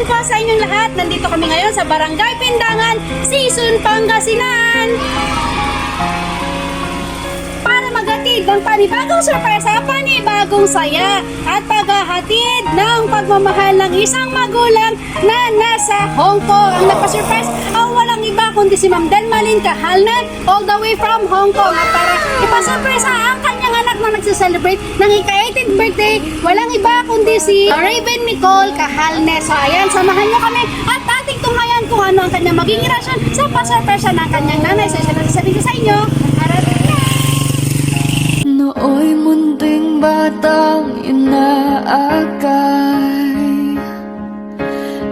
hapon po sa inyong lahat. Nandito kami ngayon sa Barangay Pindangan, Sison, Pangasinan. Para maghatid ng panibagong sorpresa, panibagong saya at paghahatid ng pagmamahal ng isang magulang na nasa Hong Kong. Ang nagpa-surprise ang walang iba kundi si Ma'am Delmalyn Cajalne all the way from Hong Kong. At para ipasurpresa ang kanyang anak na nagse-celebrate ng ika-18th birthday, walang iba kundi si Raven Nicole Cajalne. So ayan, samahan nyo kami at ating tunghayan kung ano ang kanyang magiging reaksyon sa pasurpresa ng kanyang nanay. So isa na sasabihin ko sa inyo, nooy munting batang inaakay,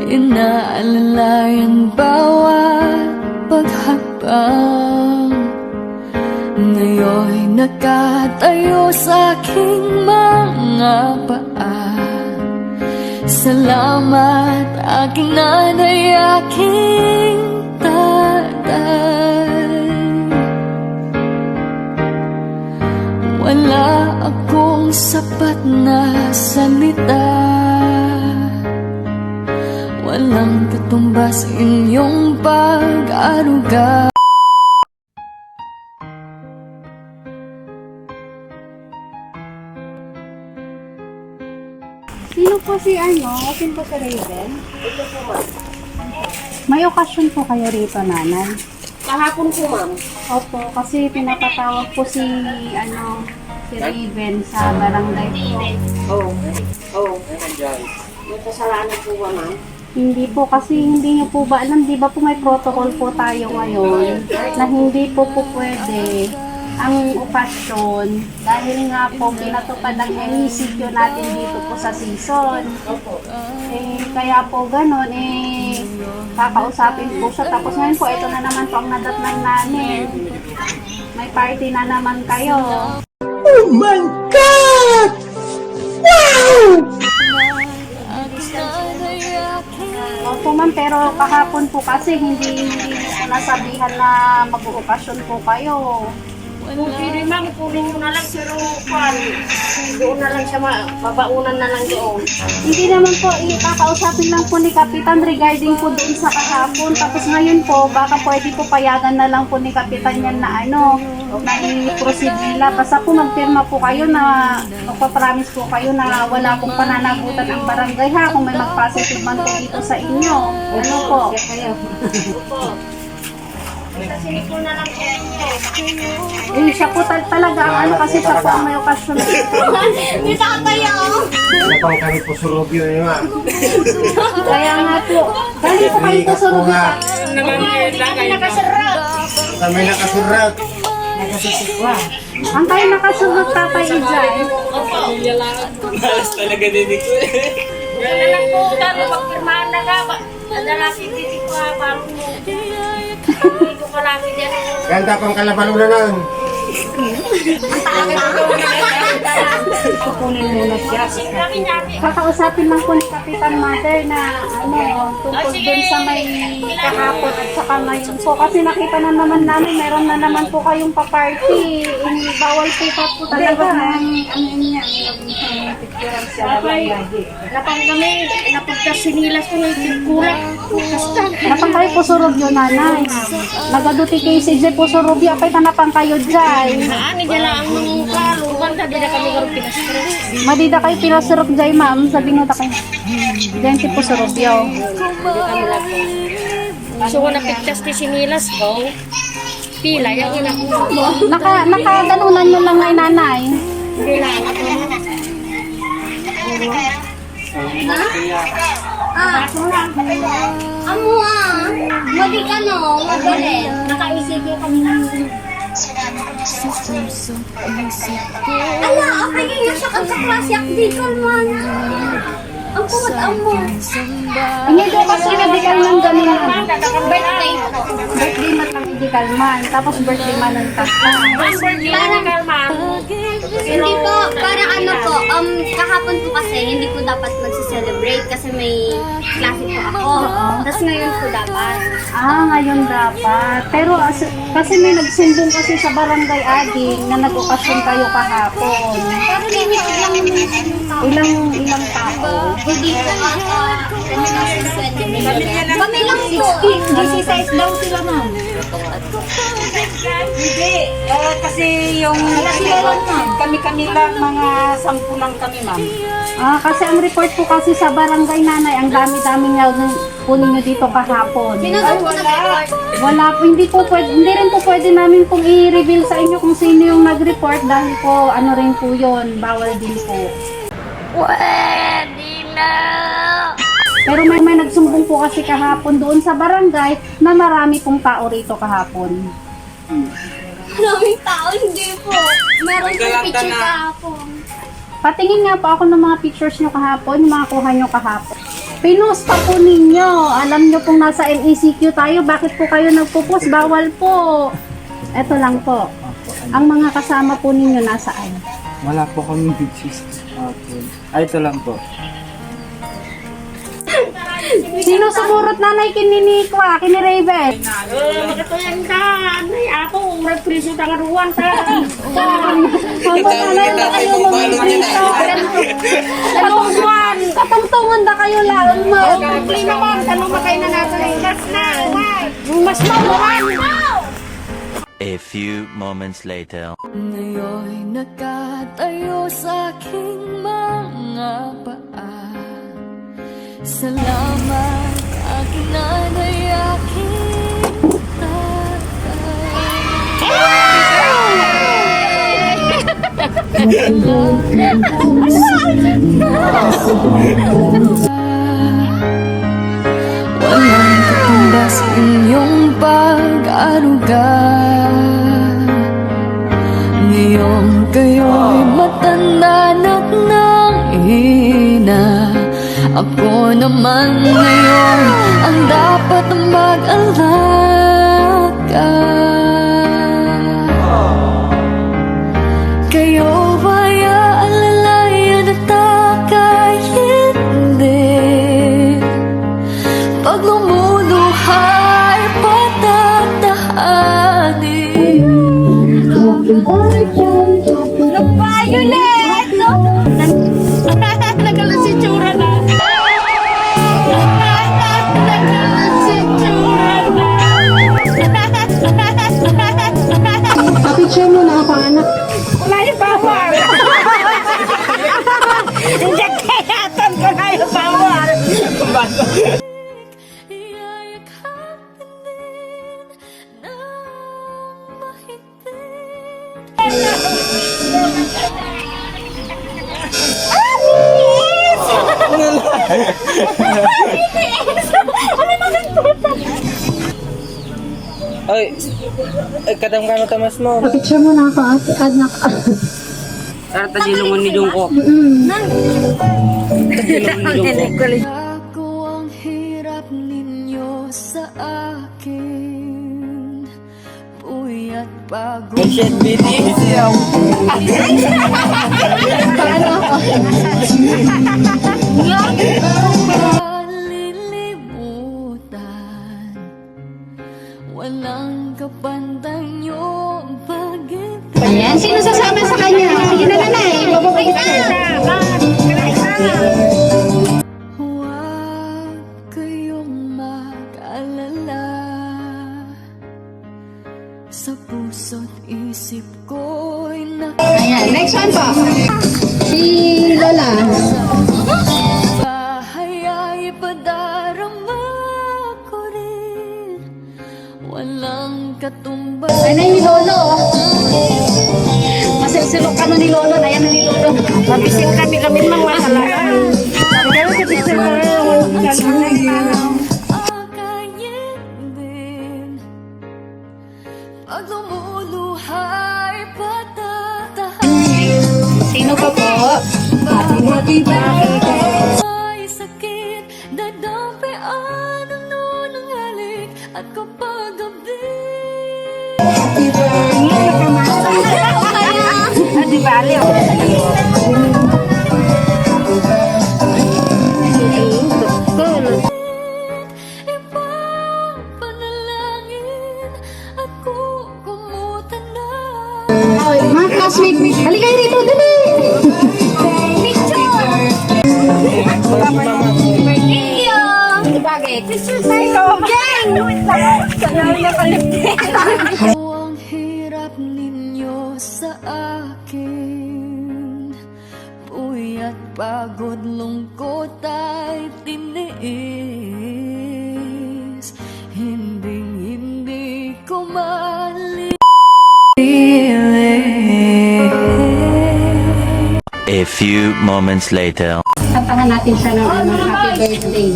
inaalalayan bawat paghapang. Ngayon'y nakatayo sa aking mga paa. Salamat aking nanay, aking tatay. Wala akong sapat na salita, walang katumbas inyong pag-aruga. sino po si sino po si Raven? Ito po, ma'am. May okasyon po kayo rito, nanay? Kahapon po, ma'am. Opo, kasi pinapatawag po si Raven sa barangay po. Oo. Oo. May kasalanan po ba, ma'am? Hindi po, kasi hindi niyo po ba alam, di ba po may protocol po tayo ngayon na hindi po pwede ang okasyon dahil nga po pinatupad ang munisipyo natin dito po sa season. Kaya po ganun, kakausapin po siya. Tapos ngayon po, ito na naman po ang nadatnan namin. May party na naman kayo. Oh my God! Wow! Opo ma'am, pero kahapon po kasi hindi ko nasabihan na mag-uokasyon po kayo. Kung pwede, ma'am, kunin mo na lang, pero doon na lang siya, babaunan na lang doon. Hindi naman po, kakausapin lang po ni Kapitan regarding po doon sa kahapon. Tapos ngayon po, baka pwede po payagan na lang po ni Kapitan yan na na i-proceed nila. Basta po magpirma po kayo na, magpapromise po kayo na wala pong pananagutan ang barangay ha, kung may mag-positive man po dito sa inyo. Ano po? Opo. Kasi hindi ko na lang po. Siya po talaga ang kasi siya po ang may okasyon. Hindi sa tayo. Napang kami po surobyo yun nga. Kaya nga po, dahil po kayo po sunod na. Hindi kami nakasarap. Kami nakasurat. Ang kayo nakasunod Tatay Ijay. Opo. Malas talaga din ito eh. Yan na lang po, dahil magpirmahan na ka. Nadala si Titi ko, parang mo. Hindi ko kalaki dyan. Ganda pang kalabalunan. Kukunin muna siya. Kami namin. Kakausapin lang po ni Kapitan Mother na tungkol dun sa may kahapon at saka ngayon po. Kasi nakita na naman namin, meron na naman po kayong pa-party. Bawal po pa po talaga. Napang kami, napagkas sinilas ko ng kulang. Napang kayo po surobyo, nanay. Nagaduti kayo si Jay po surobyo. Apay na napang kayo, Jay. Ani dyan lang ang kalugan, tadi na kami karong pinasiro. Madida kayo pinasurok, Jay, ma'am. Sabi nyo kayo. Diyan si po surobyo. Hindi kami lang. So, kung napigtas ni sinilas ko, pila, yung ina ko. Nakaganunan nyo lang ay nanay. Hindi lang ako. Amo madi ka no, magalit. Nakaisip yung kami ng Ala, apay nga siya kan sa klase di kalman. Ang kumat amo. Hindi ko kasi medical man ganun. Birthday ko. Birthday man lang medical man. Tapos birthday man ng tata. birthday na kalma. Hindi po, para ano po, kahapon po kasi hindi po dapat magse-celebrate kasi may klase po ako. Tapos ngayon po dapat. Ngayon dapat. Pero kasi may nagsumbong kasi sa barangay ading na nag-okasyon kayo kahapon. Pero limited lang Ilang tao? Hindi po kami nasa kami lang po. 16 daw sila, ma'am. Hindi. Kasi yung kami-kami lang, mga 10 lang kami, ma'am. Kasi ang report po kasi sa barangay nanay, ang dami-dami niya po ninyo dito kahapon. Sino daw po nag-report? Wala po, hindi rin po pwede namin pong i-reveal sa inyo kung sino yung nag-report dahil po ano rin po yun, bawal din po. Pwede na. Pero may nagsumbong po kasi kahapon doon sa barangay na marami pong tao rito kahapon. Maraming tao, hindi po. Meron po picture kahapon. Patingin nga po ako ng mga pictures nyo kahapon, yung mga kuha nyo kahapon. Pinost pa po ninyo. Alam nyo pong nasa LECQ tayo, bakit po kayo nagpo-post? Bawal po. Eto lang po. Ang mga kasama po ninyo nasaan? Wala po kami pictures. Okay. Ay, ito lang po. Sino sumurot nanay kininikwa, kiniraven? Magkatuyan ka. Ako, nagpriso ng ruwan ka. Nanay na kayo mamito. Talungwan. Katungtungan na kayo lang. Play naman. Tanong ba kayo na natin? Mas na. Mas mamuhan. A few moments later. Ngayon'y nakatayo sa aking mga paa. Salamat aking nanay, aking walang katumbas inyong pag-aruga. Ngayong kayo'y matanda ng hina, ako naman ngayon ang dapat mag-alaga. Kayo ba'y aalalayan at takay hindi? Pag lumuluhay patatahanin. Violet! Nagalas si Chura na. Nagalas si Chura na. Kapicture mo na ako, anak. Wala yung bawal. Hindi kayatan ko na yung bawal. Iyayakapin din ng mahigpit. Ay, kadang-kano tamas mo. Kapicture mo na ako, anak. Sarata dilungan ni Jungkook. Ako ang hirap ninyo sa akin. Puyat pagod. Shit, BTS yaw. Kalilimutan. Walang kapantay yung pag-ibig. Ayan, sino sasama sa kanya? Sige na, nanay. Bababay na. Huwag kayong mag-alala. Sa puso't isip ko'y Ayan, next one po. Si Lola. bahay ay padarama ko rin. Walang katumbas. Ay, na ni Lolo. Masilsilok ka na ni Lolo. Ayan na ni Lolo. Mabisin kami mga talaga. Pero kasi sila Akayin din. Pag lumuluhay patatahan. Sino pa po? Ay sakit, dadampian ang nunangalik. At kapag gabi Di bali. ipapanalangin ako kumutan na. Mga classmate. Halika kayo rito, dali. Ang hirap ninyo sa akin, puyat, pagod, lungkot ay tiniis. Hindi ko A few moments later. Kantahan natin siya ng happy birthday.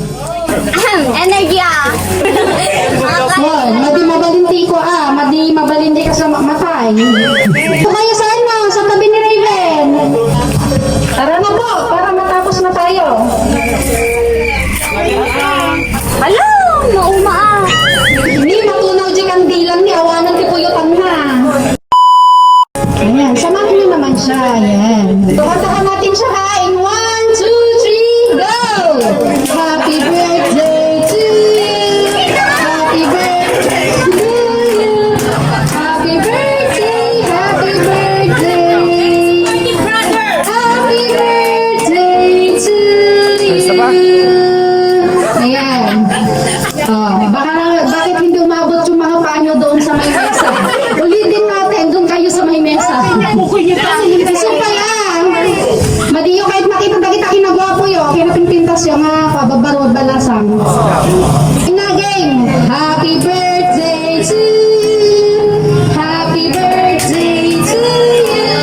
Energy ah! Madi mabalinti ko madi mabalinti ka sa matay. Ito kayo saan na? Sa tabi ni Raven. Tara na po, para matapos na tayo. Hello! Mauma ah! Hindi, matunaw di kandilan ni awanan ti puyutan na. Ayan, samahan niyo naman siya. Ayan. Tukantahan natin siya ha. In 1, 2, 3, go! Happy birthday to you! Happy birthday to you! Happy birthday! Happy birthday! Happy birthday to you! Ayan. Bakit hindi umabot yung mga panyo doon sa may mesa? Ulitin natin, doon kayo sa may mesa. Gusto kaya, madiyo kahit makita na kita kinagwapo yun, kinapinpintas yung mga pababarod balasang. Inaging, happy birthday to you, happy birthday to you,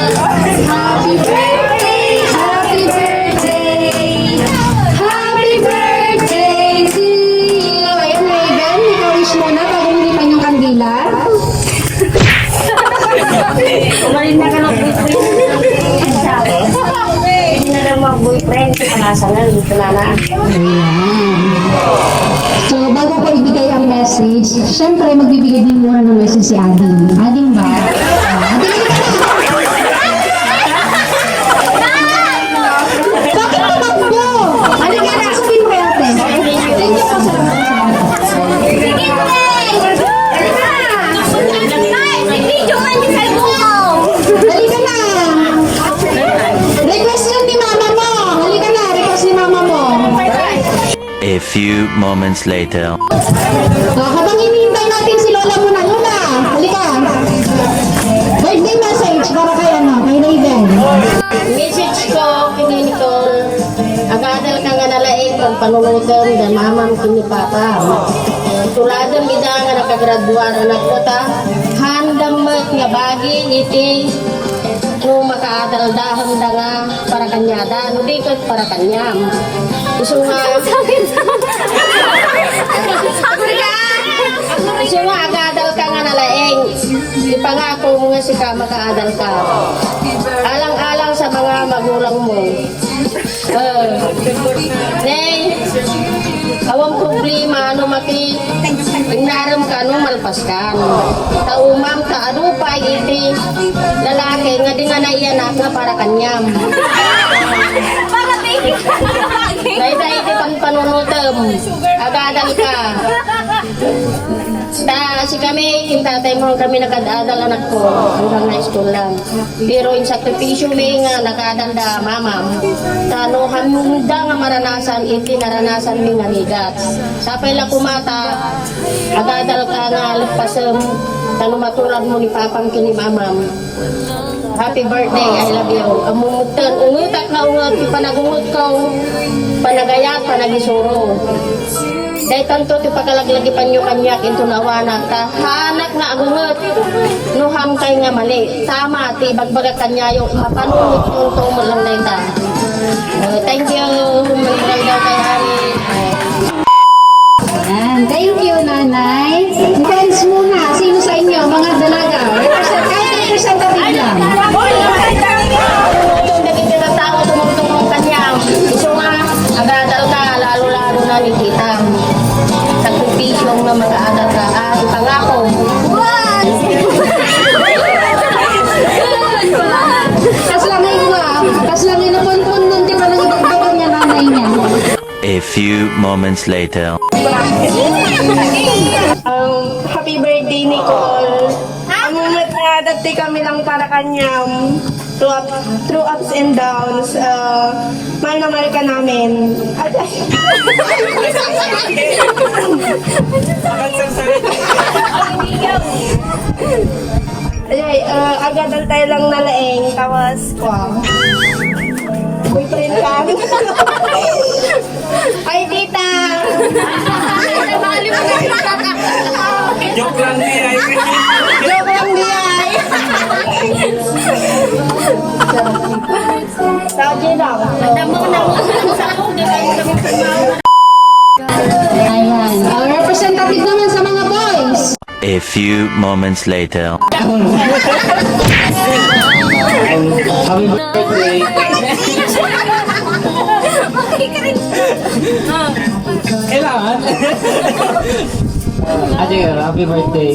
happy birthday, happy birthday, happy birthday to you. Ayan, Raven, ikaw wish mo na bago nilipan yung kandila. Umarin na ka ng boyfriend. Hindi na lang mga boyfriend. Panasalan, dito na na. So, bago ko ibigay ang message, syempre magbibigay din muna ng message si Ading. Ading ba? Ading ka na! Bakit tumakbo? Ading ka na! Sabihin mo ate. Thank you po sa Halika na! Request yun ni mama mo! Halika na! Request ni mama mo! A few moments later. Habang hinihintay natin si Lola muna. Lola! Halika! Birthday message para kay kay Raven. Message ko, kini Nicole. Agadal ka nga nalaig pag panunutan dan mamam kini papa. Tuladan bida nga nakagraduar anak ko ta. Handam mat nga bagi iti no makaadal daham da nga para kanyada. No di ko para kanyam. Isu nga Isu nga agadal ka nga nalaing. Ipangako mo nga si ka makaadal ka. Alang-alang sa mga magulang mo. Nay, awang problema, ano maki, inaram ka, ano malpas ka. Taumam ka, ano pa, iti, lalaki, nga di nga naiyanak nga para kanyam. Dahil iti panunutam, agadal ka. Si kami, yung tatay mo, kami nakadadal anak ko, hanggang high school lang. Pero yung sakripisyo may nga, nakadanda, mama. Tano, hamunda nga maranasan, iti naranasan may nga higat. Sapay lang kumata, agdadal ka nga, lagpasam, tano matulad mo ni papang kini mamam. Happy birthday, I love you. Amumutan, ungutak na ungut, panagungut ko, panagayat, panagisuro. Dahil tanto ti pagkalaglagi panyo kanyak into nawana ta hanak nga agungot nuham kay nga mali tama ti bagbaga kanyayo mapanunit yung to mo lang dahil ta. Thank you malay daw kay Hari. Ayan, thank you, nanay. Friends muna, sino sa inyo, mga dalaga? Kahit representative lang. Yung naging tinatao tumutong ng kanyang iso nga agadal ka lalo-lalo na ni kita sakripisyong na mag-aadal ka pangako. Kaslangay ko kaslangay na pun nun, di pa nang ibagbagan niya nanay niya. A few moments later. Happy birthday, Nicole. Amumat nga, dati kami lang para kanyang. through ups and downs. Mahal na mahal ka namin. Ay, agadal tayo lang nalaeng, tapos, wow. Boyfriend ka. Ay, tita! Joke lang niya. Joke lang di ay. Sabi lang. Ayan. Representative naman sa mga boys. A few moments later. Happy birthday. Kailangan. Aja ya, happy birthday.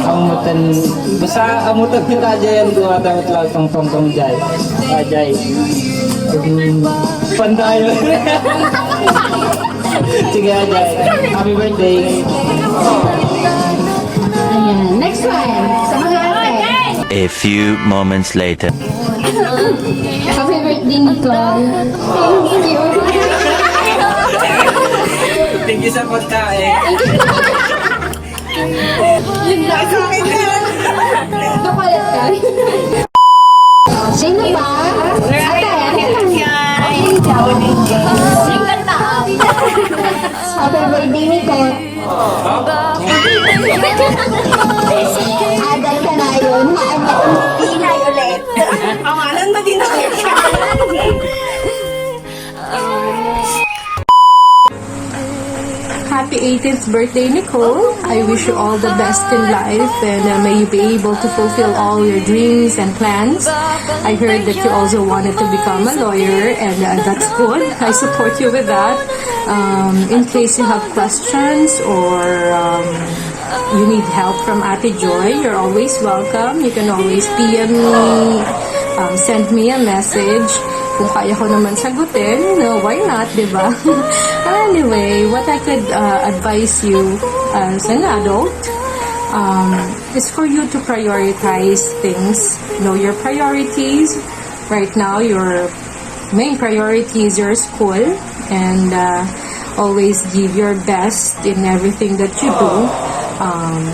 Amutan, basta amutan kita aja yang gua dapat lang tong jay. Ajay. Panday. Sige Ajay. Happy birthday. Ayan. Next one. Sa mga ate. A few moments later. Happy birthday, Nicole. Thank you. Thank you sa pagkain. Kapalit ka. Sino ba? Ate, happy birthday, Nicole. Adal ka na yun. Inay ulit. Awalan ba din ako? Happy 18th birthday, Nicole. I wish you all the best in life and may you be able to fulfill all your dreams and plans. I heard that you also wanted to become a lawyer and that's good. I support you with that. In case you have questions or you need help from Ate Joy, you're always welcome. You can always PM me, send me a message. Kung kaya ko naman sagutin, why not, diba? Anyway, what I could advise you as an adult is for you to prioritize things. Know your priorities. Right now, your main priority is your school and always give your best in everything that you do.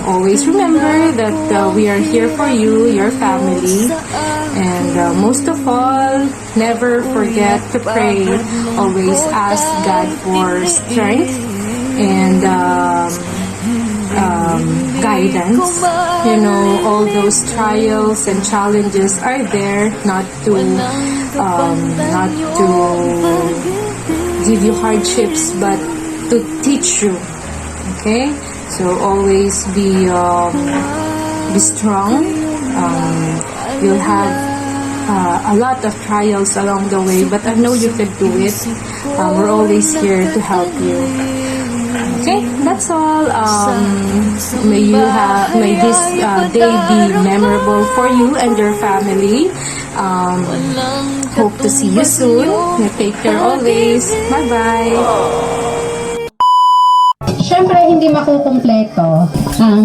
Always remember that we are here for you, your family, and most of all, never forget to pray. Always ask God for strength and guidance. You know, all those trials and challenges are there not to give you hardships, but to teach you. Okay. So always be strong. You'll have a lot of trials along the way, but I know you can do it. We're always here to help you. Okay, that's all. May this day be memorable for you and your family. Hope to see you soon. Take care always. Bye bye. Siyempre, hindi makukumpleto ang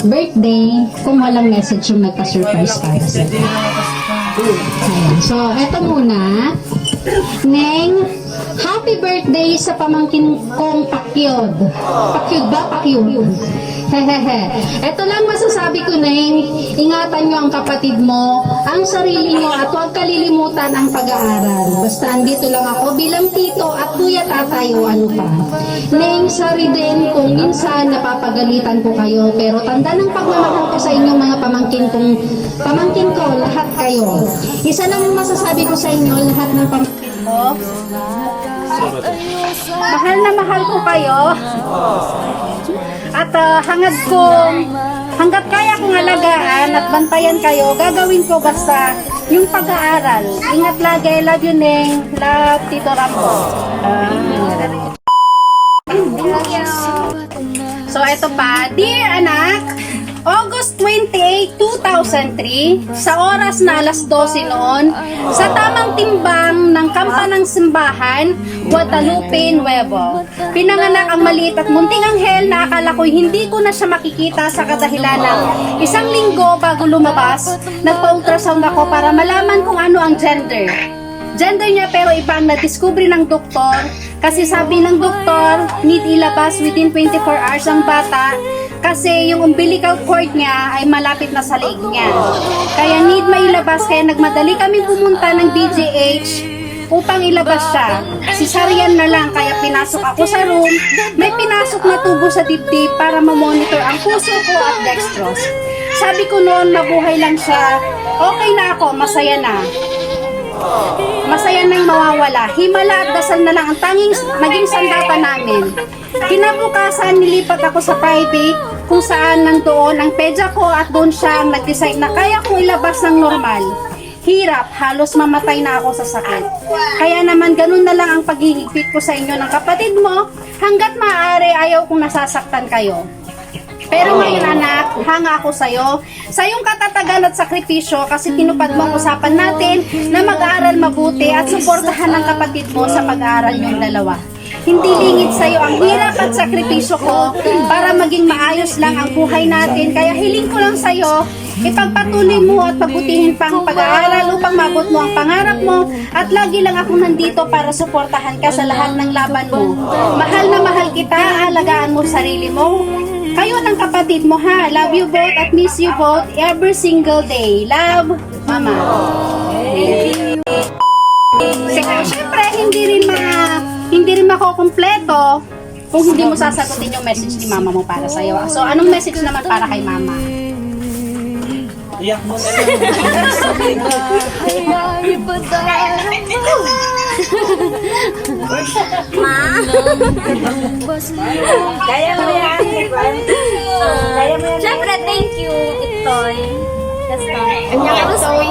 birthday kung walang message yung nagpa-surprise para sa iyo. Ayan. So, eto muna. Neng, happy birthday sa pamangkin kong Pakyod. Pakyod ba? Pakyod. Hehehe. Ito lang masasabi ko, Neng. Ingatan nyo ang kapatid mo, ang sarili mo, at huwag kalilimutan ang pag-aaral. Basta andito lang ako bilang tito at kuya tatay o ano pa. Neng, sorry din kung minsan napapagalitan ko kayo, pero tanda ng pagmamahal ko sa inyong mga pamangkin ko, lahat kayo. Isa lang masasabi ko sa inyo, lahat ng pamangkin ko. Mahal na mahal ko kayo. At hanggat kaya kong alagaan at bantayan kayo, gagawin ko basta yung pag-aaral. Ingat lagi. Love you, Neng. Love, Tito Rambo. So, eto pa. Dear anak, August 28, 2003, sa oras na alas 12 noon, sa tamang timbang ng kampanang simbahan, Guadalupe, Nuevo. Pinanganak ang maliit at munting anghel na akala ko'y hindi ko na siya makikita sa kadahilan ng isang linggo bago lumabas, nagpa-ultrasound ako para malaman kung ano ang gender. Gender niya pero iba ang na-discover ng doktor kasi sabi ng doktor, need ilabas within 24 hours ang bata kasi yung umbilical cord niya ay malapit na sa leeg niya. Kaya need mailabas, kaya nagmadali kami pumunta ng DGH upang ilabas siya. Cesarean na lang, kaya pinasok ako sa room. May pinasok na tubo sa dibdib para mamonitor ang puso ko at dextrose. Sabi ko noon, mabuhay lang siya. Okay na ako, masaya na. Masaya nang mawawala. Himala at dasal na lang ang tanging naging sandapan namin. Kinabukasan, nilipat ako sa private kung saan nandoon ang pedya ko at doon siya ang nag-decide na kaya kong ilabas ng normal. Hirap, halos mamatay na ako sa sakit. Kaya naman ganun na lang ang paghihigpit ko sa inyo ng kapatid mo hanggat maaari ayaw kong nasasaktan kayo. Pero ngayon anak, hanga ako sa'yo, sa iyong katatagan at sakripisyo kasi tinupad mo ang usapan natin na mag-aaral mabuti at suportahan ng kapatid mo sa pag-aaral niyong dalawa. Hindi lingid sa'yo ang hirap at sakripisyo ko para maging maayos lang ang buhay natin. Kaya hiling ko lang sa'yo, ipagpatuloy mo at pabutihin pa ang pag-aaral upang mabot mo ang pangarap mo at lagi lang ako nandito para suportahan ka sa lahat ng laban mo. Mahal na mahal kita, alagaan mo sarili mo. Kayo ng kapatid mo ha. Love you both at miss you both every single day. Love, Mama. Siyempre, hindi rin makukumpleto kung hindi mo sasagutin yung message ni Mama mo para sa'yo. So, anong message naman para kay Mama? Iyak mo na Ay, padarama. Kaya mo yan. Kaya mo yan. Siyempre, thank you, Itoy. Anya Itoy.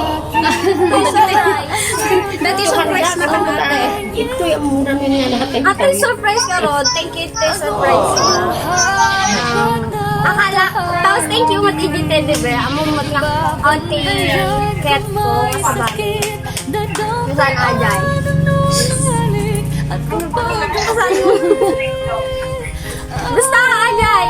Dati surprise na ka ate. Itoy ang mura niya lahat. Ate, surprise ka ron. Thank you, Itoy, surprise ka. Akala, tapos thank you, matigi teddy bear. Among nga, auntie, cat ko, kasabay. Kusan ajay. Basta ajay.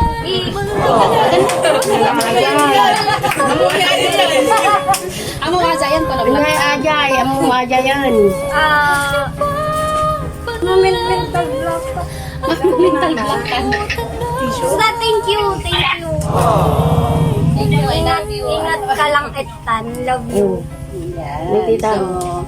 Amo ajayan ko lang. Ngay ajay, among ajayan. Mental block. Mental block ka. Basta thank you, thank you. Thank you, I love you. Ingat ka lang, Etan. Love you. So,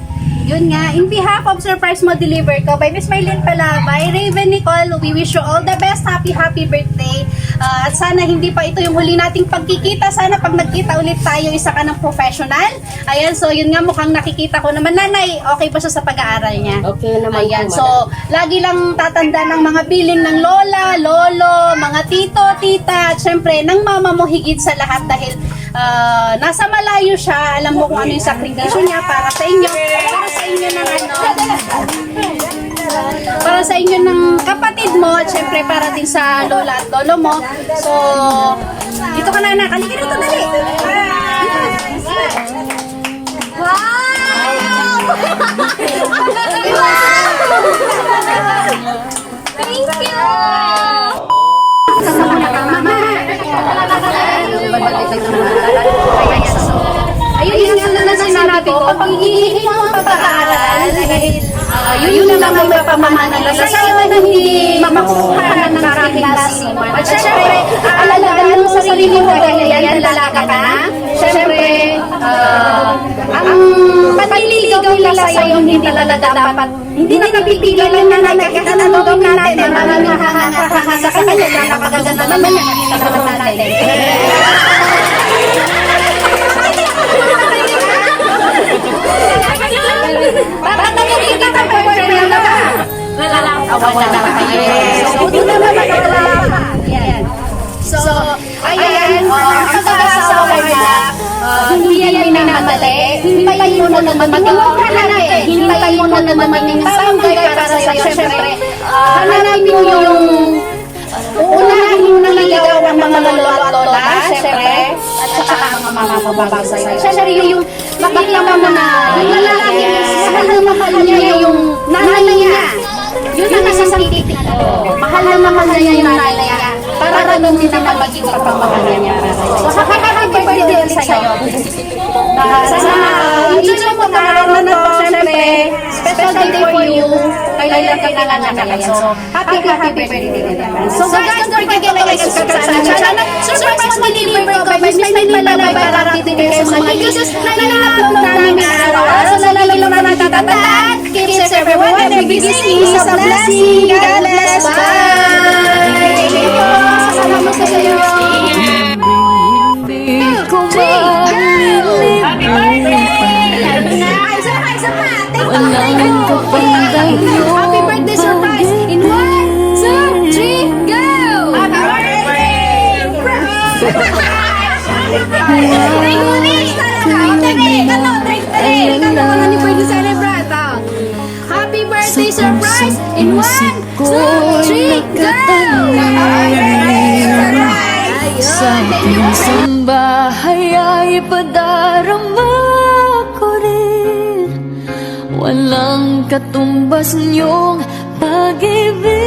yun nga, in behalf of Surprise Mo Deliver Ko by Miss Maylin pala, by Raven Nicole, we wish you all the best. Happy birthday. At sana hindi pa ito yung huli nating pagkikita. Sana pag nagkita ulit tayo, isa ka ng professional. Ayan, so yun nga, mukhang nakikita ko naman. Nanay, okay pa siya sa pag-aaral niya? Okay naman. Ayan, so lagi lang tatanda ng mga bilin ng lola, lolo, mga tito, tita, at syempre ng mama mo higit sa lahat dahil nasa malayo siya, alam mo kung ano yung sakripisyo niya para sa inyo, para sa inyo ng kapatid mo, at syempre para din sa lola at lolo mo. So, dito ka na anak, halika rito, dali. Thank you! Ayun yung na sinabi ko, pag iihin mo ang pag-aaral, yun lang ang may pamamanila sa sa'yo na hindi makukuha ng kakilasi. At syempre, alagaan mo sa sarili mo dahil yan, dalaga ka na. Syempre, ang panliligaw nila sa'yo hindi talaga dapat, hindi na napipigilan na nakikita na gawin natin. Ang mga nakakakasa sa kanya, nakakaganda naman nakikita naman natin. Bakit nakikita ka pa ba rin na ba? Wala na kayo. So, buti na naman wala. Yan. So, ayan, ang pag-aasawa niya, hindi yan minamadali. Hintayin mo na naman, matulog ka na eh. Hintayin mo na naman yung barangay para sa syempre. Hanapin mo yung uunahin mo na ligaw ang mga lolo at lola, syempre. mapapabago sa'yo. Siyempre yung makita mo na yung lalaki, mahal na mahal niya yung nanay niya. Yun ang nasasakitin ko. Mahal na mahal niya yung nanay niya. Para ganun din naman maging pagpamahal niya. So, happy birthday ulit sa'yo. Sana, enjoy mo naman na to, syempre. Special day for you. Kailan kailangan na kaya. So, happy birthday naman. So, guys, don't forget to like and subscribe sa channel. Surprise mo deliver ko by Miss May Malabay para dito kayo sa mga videos na nila-upload namin araw-araw. So, lalo na natatandaan. Keep safe everyone. Every blessing is a blessing. God bless. Bye! Thank you po. Salamat sa iyo. Happy birthday! Isa pa! Happy birthday surprise! In 1, 2, 3, go! Happy birthday! Drink ulit! Happy birthday surprise! In 1, 2, 3, go! Sa aking bahay ay padarama ko rin. Walang katumbas niyong pag-ibig.